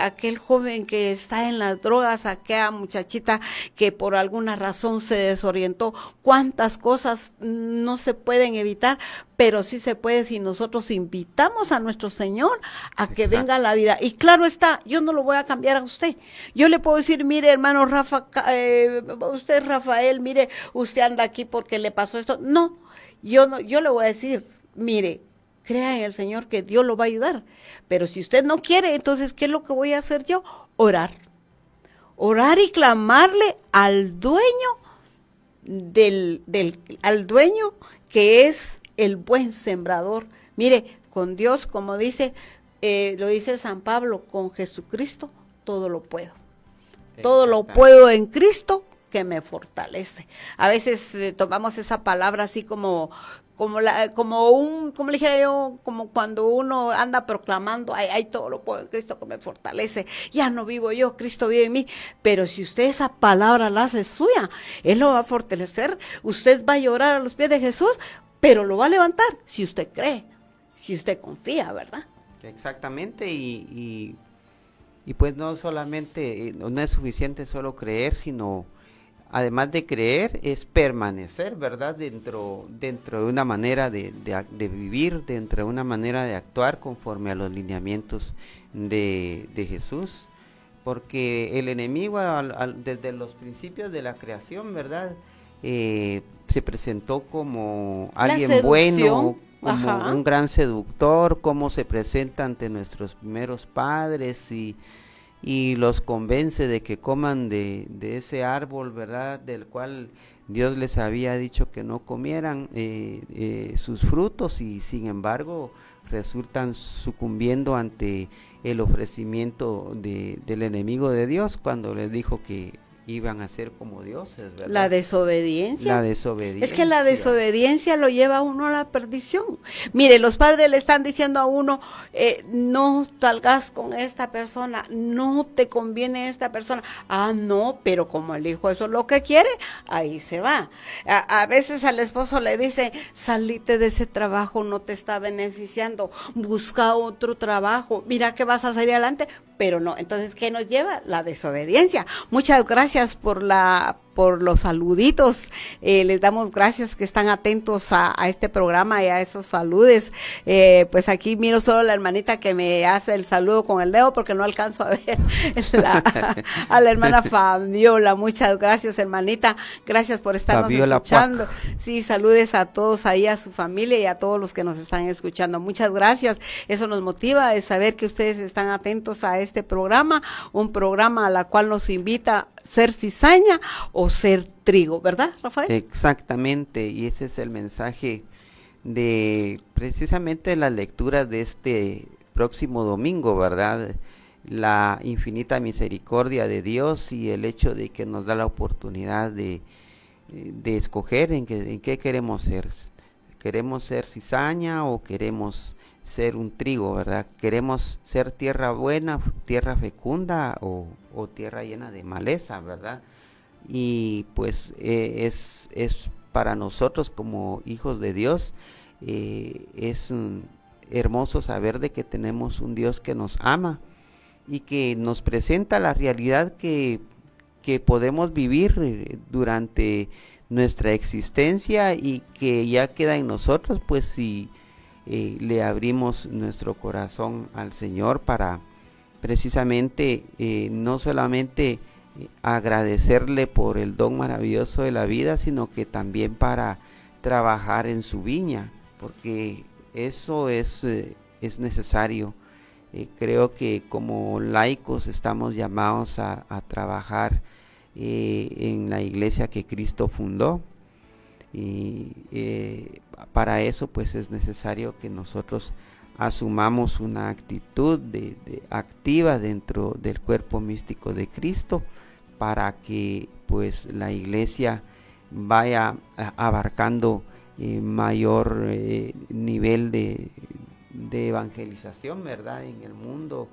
aquel joven que está en las drogas, aquella muchachita que por alguna razón se desorientó. Cuántas cosas no se pueden evitar, pero sí se puede si nosotros invitamos a nuestro Señor a que venga a la vida. Y claro está, yo no lo voy a cambiar a usted. Yo le puedo decir, mire, hermano Rafa, usted Rafael, mire, usted anda aquí porque le pasó esto. No, yo le voy a decir, mire, crea en el Señor que Dios lo va a ayudar. Pero si usted no quiere, entonces, ¿qué es lo que voy a hacer yo? Orar y clamarle al dueño al dueño que es el buen sembrador. Mire, con Dios, como dice, lo dice San Pablo, con Jesucristo todo lo puedo. Todo lo puedo en Cristo que me fortalece. A veces tomamos esa palabra así como le dijera yo, como cuando uno anda proclamando, ay, todo lo puedo en Cristo que me fortalece. Ya no vivo yo, Cristo vive en mí. Pero si usted esa palabra la hace suya, Él lo va a fortalecer. Usted va a llorar a los pies de Jesús, pero lo va a levantar si usted cree, si usted confía, ¿verdad? Exactamente, y pues no solamente, no es suficiente solo creer, sino además de creer es permanecer, ¿verdad? Dentro de una manera de vivir, dentro de una manera de actuar conforme a los lineamientos de Jesús, porque el enemigo desde los principios de la creación, ¿verdad? Se presentó como alguien bueno, como un gran seductor, como se presenta ante nuestros primeros padres y los convence de que coman de ese árbol, ¿verdad? Del cual Dios les había dicho que no comieran sus frutos, y sin embargo resultan sucumbiendo ante el ofrecimiento del enemigo de Dios cuando les dijo que iban a ser como dioses, ¿verdad? La desobediencia. Es que la desobediencia lo lleva a uno a la perdición. Mire, los padres le están diciendo a uno, no salgas con esta persona, no te conviene esta persona. Ah, no, pero como el hijo eso es lo que quiere, ahí se va. A veces al esposo le dice, salite de ese trabajo, no te está beneficiando, busca otro trabajo, mira que vas a salir adelante, pero no. Entonces, ¿qué nos lleva? La desobediencia. Muchas gracias por la por los saluditos. Les damos gracias que están atentos a este programa y a esos saludes. Pues aquí miro solo la hermanita que me hace el saludo con el dedo porque no alcanzo a ver a la hermana Fabiola. Muchas gracias, hermanita. Gracias por estarnos Fabiola escuchando. Puac. Sí, saludes a todos ahí, a su familia y a todos los que nos están escuchando. Muchas gracias. Eso nos motiva de saber que ustedes están atentos a este programa, un programa a la cual nos invita a ser cizaña o ser trigo, ¿verdad, Rafael? Exactamente, y ese es el mensaje de precisamente la lectura de este próximo domingo, ¿verdad? La infinita misericordia de Dios y el hecho de que nos da la oportunidad de escoger en qué queremos ser. ¿Queremos ser cizaña o queremos ser un trigo, verdad? ¿Queremos ser tierra buena, tierra fecunda o tierra llena de maleza, verdad? Y pues es para nosotros como hijos de Dios, es hermoso saber de que tenemos un Dios que nos ama y que nos presenta la realidad que podemos vivir durante nuestra existencia y que ya queda en nosotros, pues si le abrimos nuestro corazón al Señor para precisamente no solamente agradecerle por el don maravilloso de la vida, sino que también para trabajar en su viña, porque eso es necesario. Creo que como laicos estamos llamados a trabajar en la iglesia que Cristo fundó, y para eso pues es necesario que nosotros asumamos una actitud activa dentro del cuerpo místico de Cristo, para que pues la iglesia vaya abarcando mayor nivel de evangelización, ¿verdad?, en el mundo,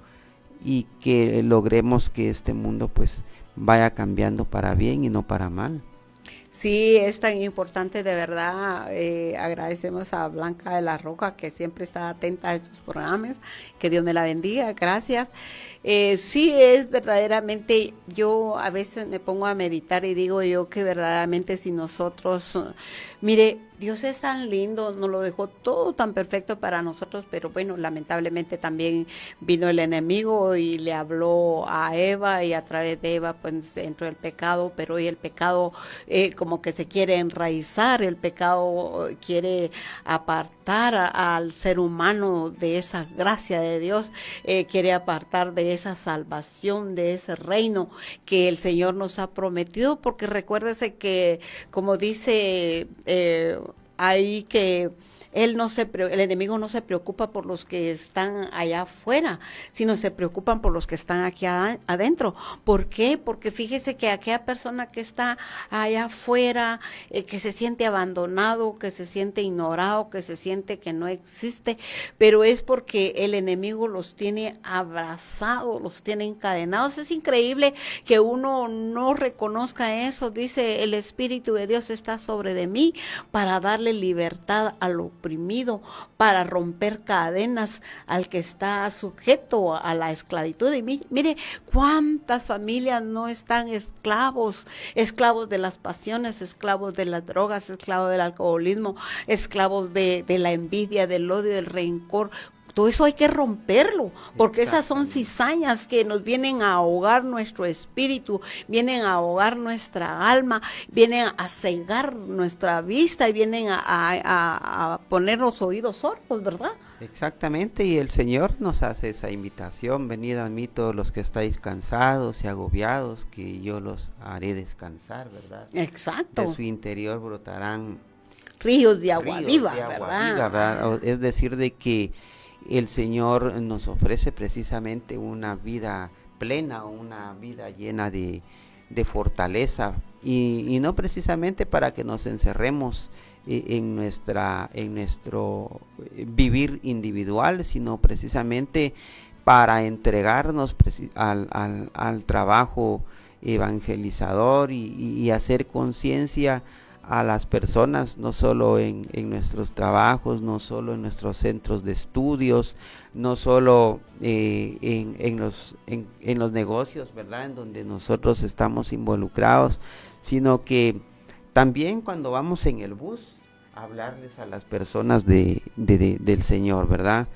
y que logremos que este mundo pues vaya cambiando para bien y no para mal. Sí, es tan importante, de verdad. Agradecemos a Blanca de la Roca, que siempre está atenta a estos programas. Que Dios me la bendiga, gracias. Sí, es verdaderamente, yo a veces me pongo a meditar y digo yo que verdaderamente si nosotros, mire, Dios es tan lindo, nos lo dejó todo tan perfecto para nosotros, pero bueno, lamentablemente también vino el enemigo y le habló a Eva, y a través de Eva pues entró el pecado, pero hoy el pecado como que se quiere enraizar, el pecado quiere apartar al ser humano de esa gracia de Dios, quiere apartar de esa salvación, de ese reino que el Señor nos ha prometido, porque recuérdese que, como dice ahí, que el enemigo no se preocupa por los que están allá afuera, sino se preocupan por los que están aquí adentro. ¿Por qué? Porque fíjese que aquella persona que está allá afuera, que se siente abandonado, que se siente ignorado, que se siente que no existe, pero es porque el enemigo los tiene abrazados, los tiene encadenados. Es increíble que uno no reconozca eso. Dice: el Espíritu de Dios está sobre de mí para darle libertad al oprimido, para romper cadenas al que está sujeto a la esclavitud. Y mire cuántas familias no están esclavos de las pasiones, esclavos de las drogas, esclavos del alcoholismo, esclavos de la envidia, del odio, del rencor. Todo eso hay que romperlo, porque esas son cizañas que nos vienen a ahogar nuestro espíritu, vienen a ahogar nuestra alma, vienen a cegar nuestra vista y vienen a poner los oídos sordos, ¿verdad? Exactamente, y el Señor nos hace esa invitación: venid a mí todos los que estáis cansados y agobiados, que yo los haré descansar, ¿verdad? Exacto. De su interior brotarán ríos de agua viva, ¿verdad? Es decir, de que el Señor nos ofrece precisamente una vida plena, una vida llena de fortaleza, y no precisamente para que nos encerremos en nuestro vivir individual, sino precisamente para entregarnos al trabajo evangelizador y hacer conciencia a las personas, no solo en nuestros trabajos, no solo en nuestros centros de estudios, no solo en los negocios, ¿verdad?, en donde nosotros estamos involucrados, sino que también cuando vamos en el bus, hablarles a las personas del Señor, ¿verdad?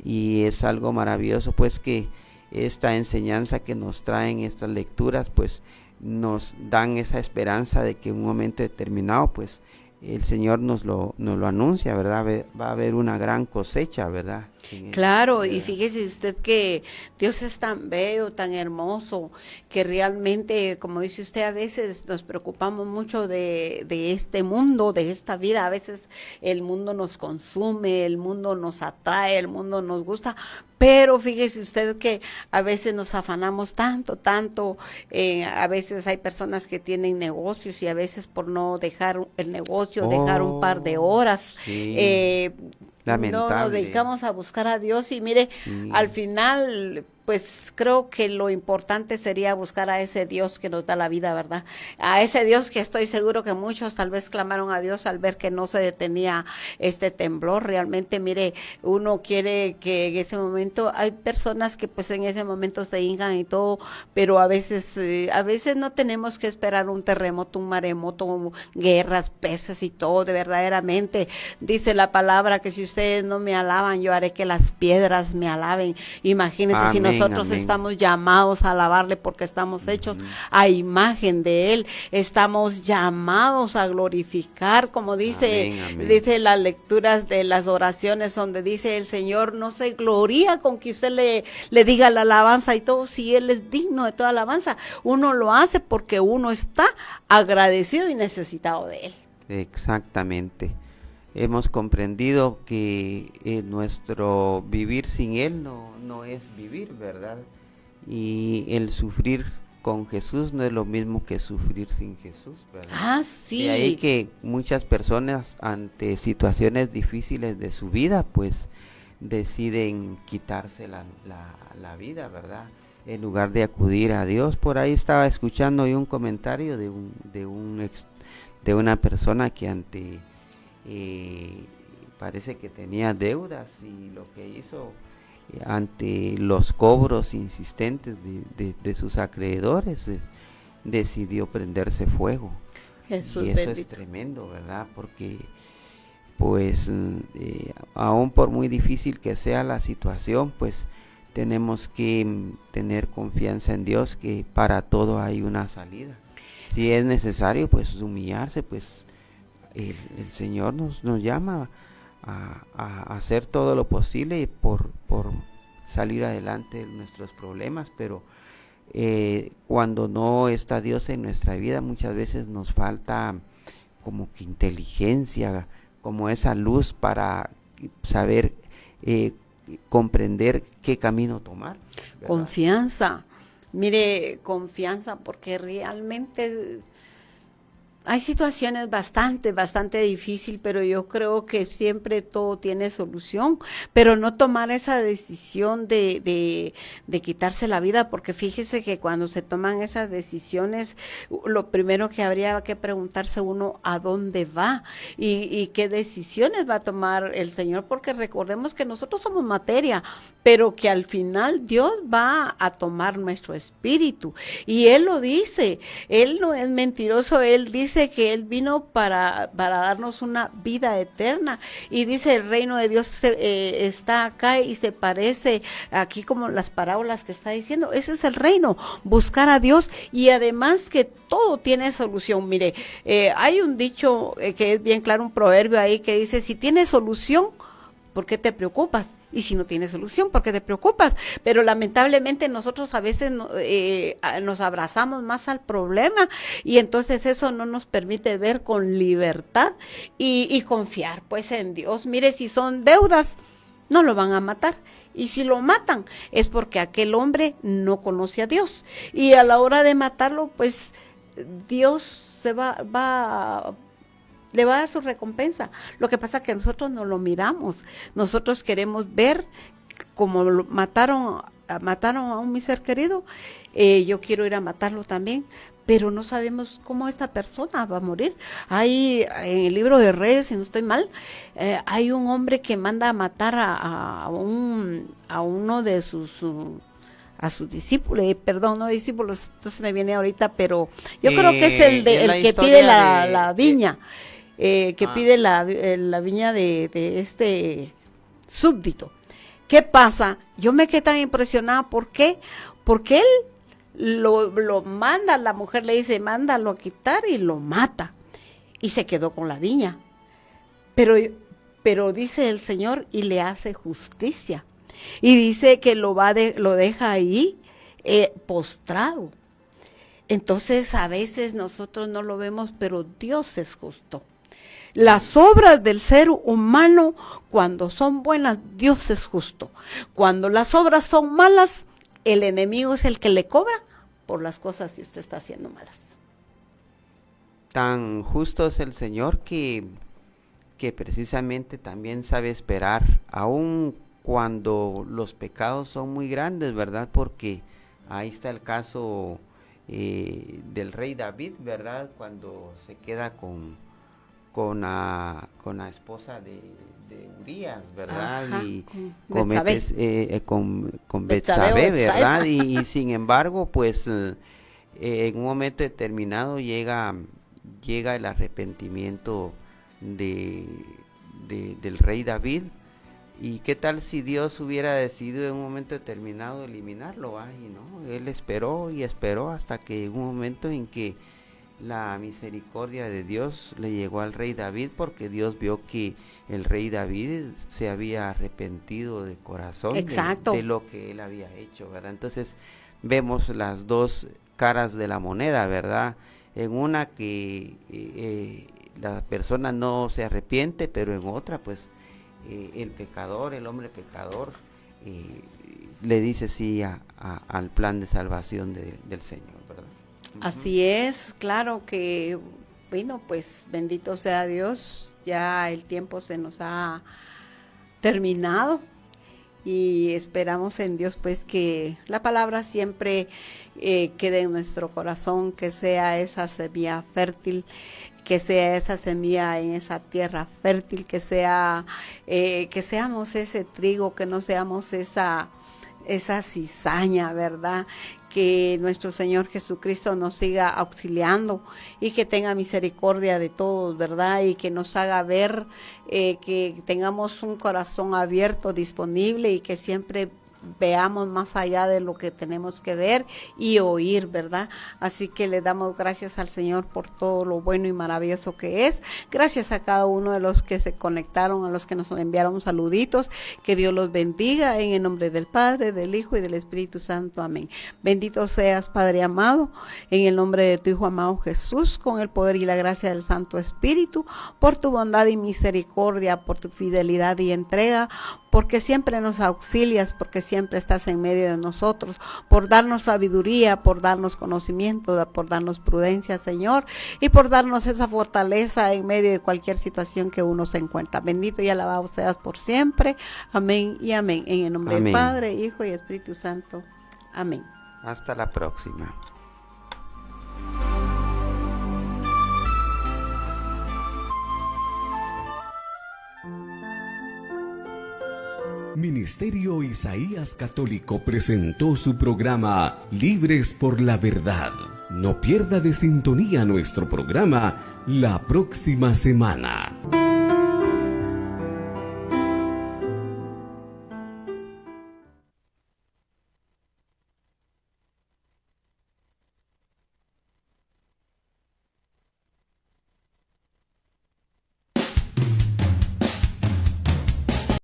Y es algo maravilloso, pues, que esta enseñanza que nos traen estas lecturas, pues, nos dan esa esperanza de que en un momento determinado, pues, el Señor nos lo anuncia, ¿verdad? Va a haber una gran cosecha, ¿verdad? Claro, y fíjese usted que Dios es tan bello, tan hermoso, que realmente, como dice usted, a veces nos preocupamos mucho de este mundo, de esta vida. A veces el mundo nos consume, el mundo nos atrae, el mundo nos gusta, pero fíjese usted que a veces nos afanamos tanto, a veces hay personas que tienen negocios y a veces por no dejar el negocio, dejar un par de horas, sí. Lamentable. No nos dedicamos a buscar a Dios y mire, al final, pues creo que lo importante sería buscar a ese Dios que nos da la vida, ¿verdad? A ese Dios que estoy seguro que muchos tal vez clamaron a Dios al ver que no se detenía este temblor. Realmente, mire, uno quiere que en ese momento, hay personas que pues en ese momento se hincan y todo, pero a veces no tenemos que esperar un terremoto, un maremoto, guerras, peces y todo, de verdaderamente. Dice la palabra que si ustedes no me alaban, yo haré que las piedras me alaben. Imagínense. Amén. Si nosotros estamos llamados a alabarle porque estamos hechos a imagen de Él, estamos llamados a glorificar, como dice, dice las lecturas de las oraciones donde dice el Señor no se gloría con que usted le diga la alabanza y todo, si Él es digno de toda alabanza. Uno lo hace porque uno está agradecido y necesitado de Él. Exactamente. Hemos comprendido que nuestro vivir sin Él no es vivir, ¿verdad? Y el sufrir con Jesús no es lo mismo que sufrir sin Jesús, ¿verdad? Ah, sí. De ahí que muchas personas ante situaciones difíciles de su vida, pues deciden quitarse la vida, ¿verdad? En lugar de acudir a Dios. Por ahí estaba escuchando hoy un comentario de una persona que parece que tenía deudas y lo que hizo ante los cobros insistentes de sus acreedores decidió prenderse fuego. Jesús y eso bendito. Es tremendo, ¿verdad? Porque pues aún por muy difícil que sea la situación, pues tenemos que tener confianza en Dios, que para todo hay una salida. Si es necesario pues humillarse, pues el Señor nos llama a hacer todo lo posible por salir adelante de nuestros problemas, pero cuando no está Dios en nuestra vida, muchas veces nos falta como que inteligencia, como esa luz para saber comprender qué camino tomar, ¿verdad? Confianza, mire, confianza, porque realmente hay situaciones bastante difícil, pero yo creo que siempre todo tiene solución, pero no tomar esa decisión de quitarse la vida, porque fíjese que cuando se toman esas decisiones, lo primero que habría que preguntarse uno, ¿a dónde va? Y qué decisiones va a tomar el Señor, porque recordemos que nosotros somos materia, pero que al final Dios va a tomar nuestro espíritu, y Él lo dice, Él no es mentiroso, Él dice que Él vino para darnos una vida eterna, y dice el reino de Dios está acá y se parece aquí como las parábolas que está diciendo. Ese es el reino, buscar a Dios, y además que todo tiene solución. Mire, hay un dicho que es bien claro, un proverbio ahí que dice, si tienes solución, ¿por qué te preocupas? Y si no tienes solución, ¿por qué te preocupas? Pero lamentablemente nosotros a veces nos abrazamos más al problema, y entonces eso no nos permite ver con libertad y confiar pues en Dios. Mire, si son deudas, no lo van a matar. Y si lo matan, es porque aquel hombre no conoce a Dios. Y a la hora de matarlo, pues Dios le va a dar su recompensa. Lo que pasa es que nosotros no lo miramos. Nosotros queremos ver como mataron a un mi ser querido. Yo quiero ir a matarlo también, pero no sabemos cómo esta persona va a morir. Hay en el libro de Reyes, si no estoy mal, hay un hombre que manda a matar a uno de a sus discípulos, perdón, no discípulos, entonces me viene ahorita, pero yo creo que es el que pide la viña, pide la viña de este súbdito. ¿Qué pasa? Yo me quedé tan impresionada, ¿por qué? Porque él lo manda, la mujer le dice, mándalo a quitar, y lo mata, y se quedó con la viña, pero dice el Señor, y le hace justicia, y dice que lo deja ahí postrado. Entonces a veces nosotros no lo vemos, pero Dios es justo. Las obras del ser humano, cuando son buenas, Dios es justo. Cuando las obras son malas, el enemigo es el que le cobra por las cosas que usted está haciendo malas. Tan justo es el Señor que precisamente también sabe esperar, aun cuando los pecados son muy grandes, ¿verdad? Porque ahí está el caso del rey David, ¿verdad? Cuando se queda con la esposa de Urías, ¿verdad? Ajá, y con con Betsabé, ¿verdad? Y sin embargo, pues en un momento determinado llega el arrepentimiento del rey David. ¿Y qué tal si Dios hubiera decidido en un momento determinado eliminarlo? Ay, no, él esperó y esperó hasta que en un momento en que la misericordia de Dios le llegó al rey David, porque Dios vio que el rey David se había arrepentido de corazón de lo que él había hecho, ¿verdad? Entonces vemos las dos caras de la moneda, ¿verdad? En una que la persona no se arrepiente, pero en otra pues el hombre pecador le dice sí al plan de salvación del Señor, ¿verdad? Así es, claro que, bueno, pues bendito sea Dios, ya el tiempo se nos ha terminado y esperamos en Dios pues que la palabra siempre quede en nuestro corazón, que sea esa semilla fértil, que sea esa semilla en esa tierra fértil, que seamos ese trigo, que no seamos esa cizaña, ¿verdad? Que nuestro Señor Jesucristo nos siga auxiliando y que tenga misericordia de todos, ¿verdad? Y que nos haga ver, que tengamos un corazón abierto, disponible, y que siempre veamos más allá de lo que tenemos que ver y oír, ¿verdad? Así que le damos gracias al Señor por todo lo bueno y maravilloso que es. Gracias a cada uno de los que se conectaron, a los que nos enviaron saluditos. Que Dios los bendiga en el nombre del Padre, del Hijo y del Espíritu Santo. Amén. Bendito seas, Padre amado, en el nombre de tu Hijo amado Jesús, con el poder y la gracia del Santo Espíritu, por tu bondad y misericordia, por tu fidelidad y entrega, porque siempre nos auxilias, porque siempre estás en medio de nosotros, por darnos sabiduría, por darnos conocimiento, por darnos prudencia, Señor, y por darnos esa fortaleza en medio de cualquier situación que uno se encuentra. Bendito y alabado seas por siempre. Amén y amén. En el nombre del Padre, Hijo y Espíritu Santo. Amén. Hasta la próxima. Ministerio Isaías Católico presentó su programa Libres por la Verdad. No pierda de sintonía nuestro programa la próxima semana.